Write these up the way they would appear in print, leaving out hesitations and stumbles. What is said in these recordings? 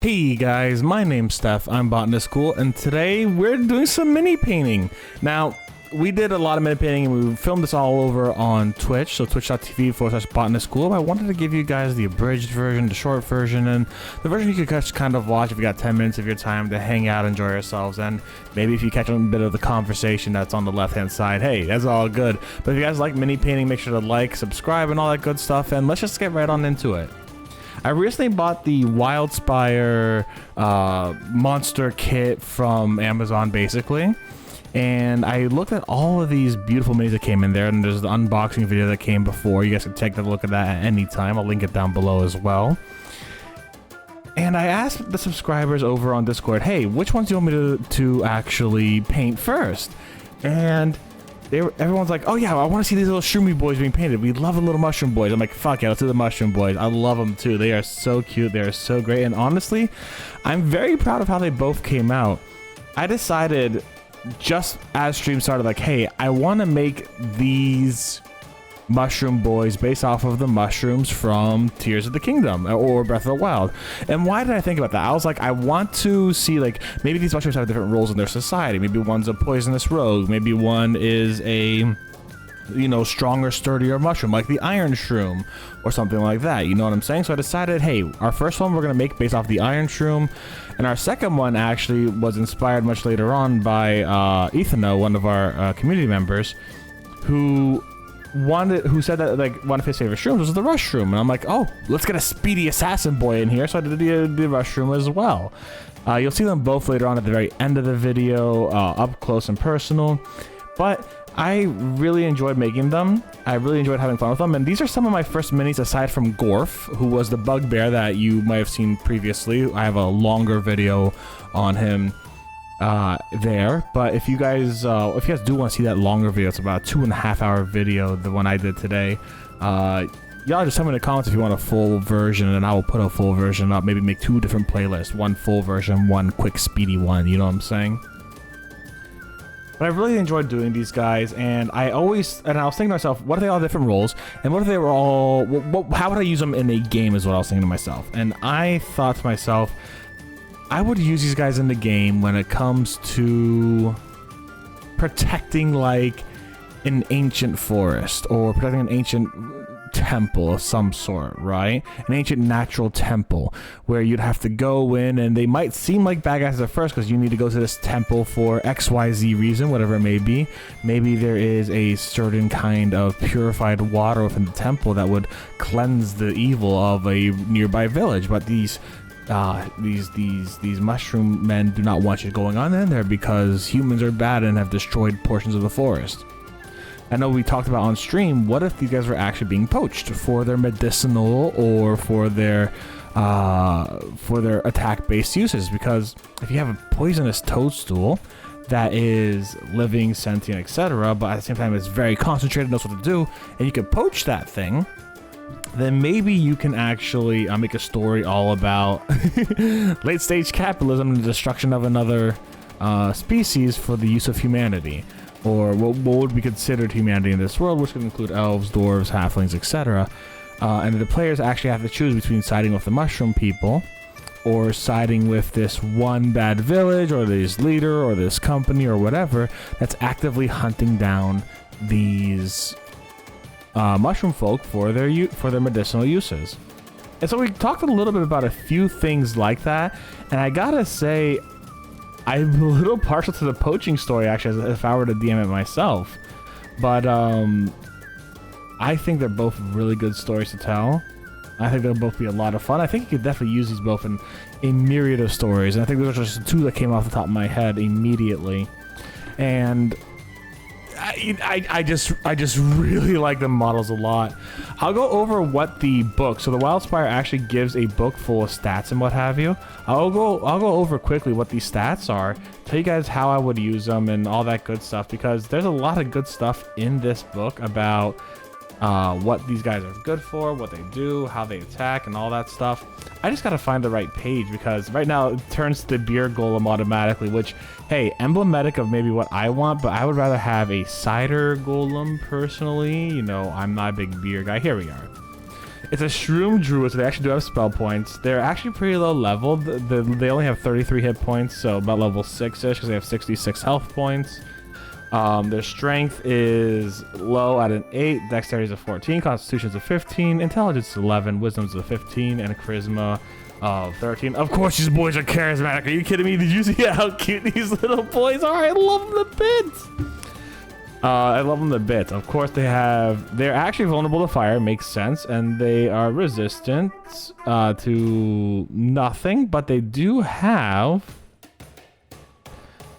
Hey guys, my name's Steph, I'm Botanist Cool, and today we're doing some mini painting. Now, we did a lot of mini painting and we filmed this all over on Twitch, so twitch.tv/Botanist Cool. I wanted to give you guys the abridged version, the short version, and the version you could just kind of watch if you got 10 minutes of your time to hang out, enjoy yourselves, and maybe if you catch a bit of the conversation that's on the left-hand side, hey, that's all good. But if you guys like mini painting, make sure to like, subscribe, and all that good stuff, and let's just get right on into it. I recently bought the Wildspire monster kit from Amazon, basically, and I looked at all of these beautiful minis that came in there, and there's the unboxing video that came before. You guys can take a look at that at any time. I'll link it down below as well. And I asked the subscribers over on Discord, hey, which ones do you want me to actually paint first? And everyone's like, oh yeah, I want to see these little shroomy boys being painted. We love the little mushroom boys. I'm like, fuck yeah, let's do the mushroom boys. I love them too. They are so cute. They are so great. And honestly, I'm very proud of how they both came out. I decided just as stream started, like, hey, I want to make these mushroom boys based off of the mushrooms from Tears of the Kingdom or Breath of the Wild. And why did I think about that? I was like, I want to see, like, maybe these mushrooms have different roles in their society. Maybe one's a poisonous rogue, maybe one is a, you know, stronger, sturdier mushroom like the iron shroom or something like that, you know what I'm saying? So I decided, hey, our first one we're gonna make based off the iron shroom, and our second one actually was inspired much later on by Ethano, one of our community members, who said that, like, one of his favorite shrooms was the rush shroom, and I'm like, oh, let's get a speedy assassin boy in here. So I did the rush shroom as well. You'll see them both later on at the very end of the video, up close and personal, but I really enjoyed making them. I really enjoyed having fun with them, and these are some of my first minis aside from Gorf, who was the bugbear that you might have seen previously. I have a longer video on him there, but if you guys do want to see that longer video, it's about a 2.5 hour video, the one I did today. Y'all just tell me in the comments if you want a full version, and I will put a full version up. Maybe make 2 different playlists, one full version, one quick speedy one, you know what I'm saying? But I really enjoyed doing these guys, and I was thinking to myself, what are they all different roles, and what if they were all, how would I use them in a game is what I was thinking to myself. And I thought to myself, I would use these guys in the game when it comes to protecting, like, an ancient forest or protecting an ancient temple of some sort, right? An ancient natural temple where you'd have to go in, and they might seem like bad guys at first because you need to go to this temple for XYZ reason, whatever it may be. Maybe there is a certain kind of purified water within the temple that would cleanse the evil of a nearby village, but these mushroom men do not want you going on in there because humans are bad and have destroyed portions of the forest. I know we talked about on stream, what if these guys were actually being poached for their medicinal or for their attack-based uses? Because if you have a poisonous toadstool that is living, sentient, etc., but at the same time it's very concentrated, knows what to do, and you can poach that thing, then maybe you can actually make a story all about late-stage capitalism and the destruction of another species for the use of humanity, or what would be considered humanity in this world, which could include elves, dwarves, halflings, etc. And the players actually have to choose between siding with the mushroom people or siding with this one bad village or this leader or this company or whatever that's actively hunting down these mushroom folk for their medicinal uses. And so we talked a little bit about a few things like that, and I gotta say, I'm a little partial to the poaching story, actually, as if I were to DM it myself. But I think they're both really good stories to tell. I think they'll both be a lot of fun. I think you could definitely use these both in a myriad of stories, and I think those are just 2 that came off the top of my head immediately. And I just really like the models a lot. I'll go over what the book, so the Wildspire actually gives a book full of stats and what have you. I'll go over quickly what these stats are, tell you guys how I would use them and all that good stuff, because there's a lot of good stuff in this book about what these guys are good for, what they do, how they attack, and all that stuff. I just gotta find the right page, because right now it turns to the beer golem automatically, which, hey, emblematic of maybe what I want, but I would rather have a cider golem personally. You know, I'm not a big beer guy. Here we are. It's a shroom druid, so they actually do have spell points. They're actually pretty low level. They only have 33 hit points, so about level 6-ish, because they have 66 health points. Their strength is low at an 8, dexterity is a 14, constitution is a 15, intelligence is 11, wisdom is a 15, and charisma of 13. Of course, these boys are charismatic. Are you kidding me? Did you see how cute these little boys are? I love them to bits. I love them to bits. Of course, they're actually vulnerable to fire, makes sense, and they are resistant to nothing, but they do have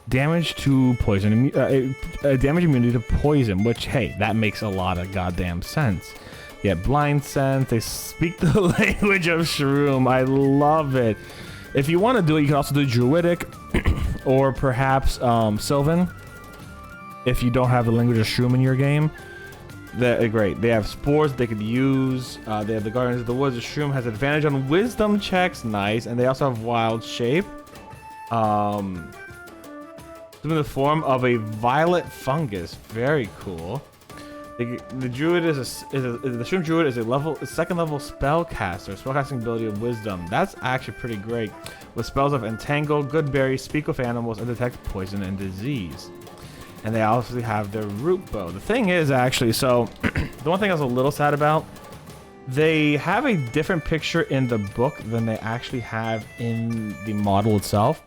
damage to poison, damage immunity to poison, which, hey, that makes a lot of goddamn sense. Yeah, blind sense, they speak the language of shroom. I love it. If you want to do it, you can also do druidic or perhaps sylvan. If you don't have the language of shroom in your game, they're great. They have spores they could use. They have the Guardians of the Woods. The shroom has advantage on wisdom checks, nice, and they also have wild shape. In the form of a violet fungus, very cool. The druid the shroom druid is a second level spellcaster, spellcasting ability of wisdom. That's actually pretty great, with spells of entangle, good berry, speak with animals, and detect poison and disease. And they also have their root bow. The thing is, actually, so the one thing I was a little sad about, they have a different picture in the book than they actually have in the model itself.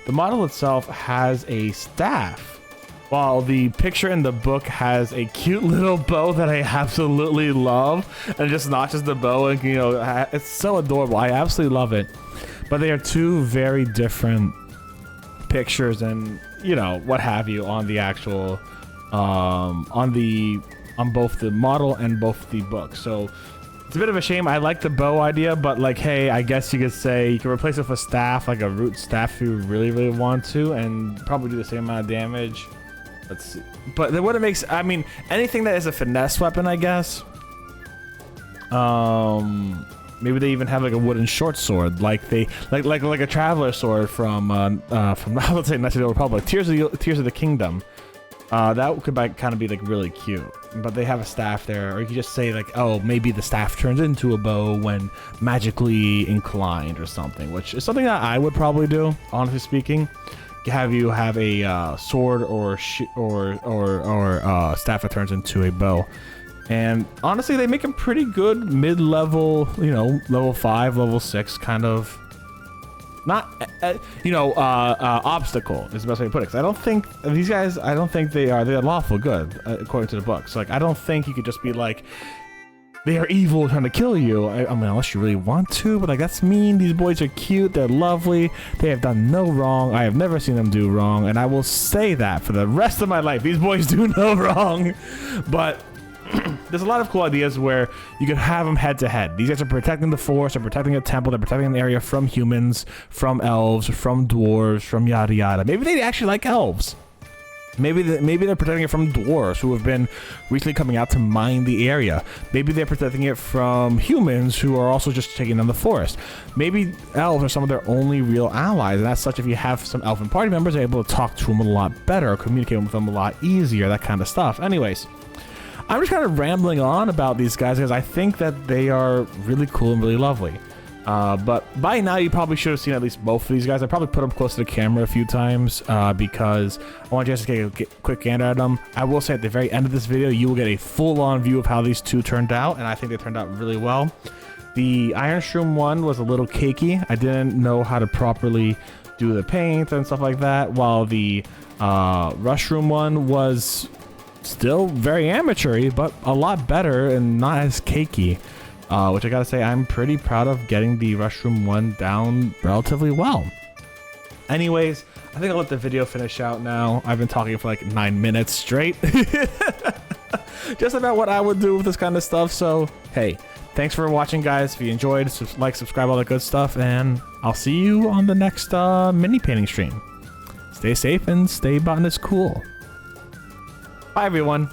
The model itself has a staff, while the picture in the book has a cute little bow that I absolutely love, and just notches the bow, and you know, it's so adorable. I absolutely love it. But they are two very different pictures, and you know, what have you, on the actual on both the model and both the book. So it's a bit of a shame. I like the bow idea, but like, hey, I guess you could say you can replace it with a staff, like a root staff, if you really want to, and probably do the same amount of damage. Let's see. But then what it makes, I mean, anything that is a finesse weapon, I guess. Maybe they even have like a wooden short sword, like a traveler sword from let's say Knights of the Old Republic, Tears of the Kingdom. That could kind of be like really cute. But they have a staff there, or you could just say like, oh, maybe the staff turns into a bow when magically inclined or something, which is something that I would probably do, honestly speaking. Have you have a sword or staff that turns into a bow. And honestly, they make a pretty good mid-level, you know, level 5, level 6 kind of, not, obstacle is the best way to put it. 'Cause I don't think these guys, they're lawful good, according to the book. So like, I don't think you could just be like, they are evil trying to kill you. I mean, unless you really want to, but like, that's mean. These boys are cute, they're lovely, they have done no wrong. I have never seen them do wrong, and I will say that for the rest of my life. These boys do no wrong. But there's a lot of cool ideas where you could have them head to head. These guys are protecting the forest, they're protecting a temple, they're protecting an area from humans, from elves, from dwarves, from yada yada. Maybe they actually like elves. Maybe they're protecting it from dwarves who have been recently coming out to mine the area. Maybe they're protecting it from humans who are also just taking down the forest. Maybe elves are some of their only real allies, and as such, if you have some elven party members, they're able to talk to them a lot better, or communicate with them a lot easier, that kind of stuff. Anyways, I'm just kind of rambling on about these guys because I think that they are really cool and really lovely. But by now, you probably should have seen at least both of these guys. I probably put them close to the camera a few times because I want you guys to get a quick gander at them. I will say at the very end of this video, you will get a full-on view of how these two turned out, and I think they turned out really well. The Iron Shroom one was a little cakey. I didn't know how to properly do the paint and stuff like that, while the Rushroom one was still very amateur-y, but a lot better and not as cakey. Which I gotta say, I'm pretty proud of getting the Rushroom one down relatively well. Anyways, I think I'll let the video finish out now. I've been talking for like 9 minutes straight. Just about what I would do with this kind of stuff. So, hey, thanks for watching, guys. If you enjoyed, like, subscribe, all that good stuff. And I'll see you on the next mini painting stream. Stay safe and stay Botanist Cool. Bye, everyone.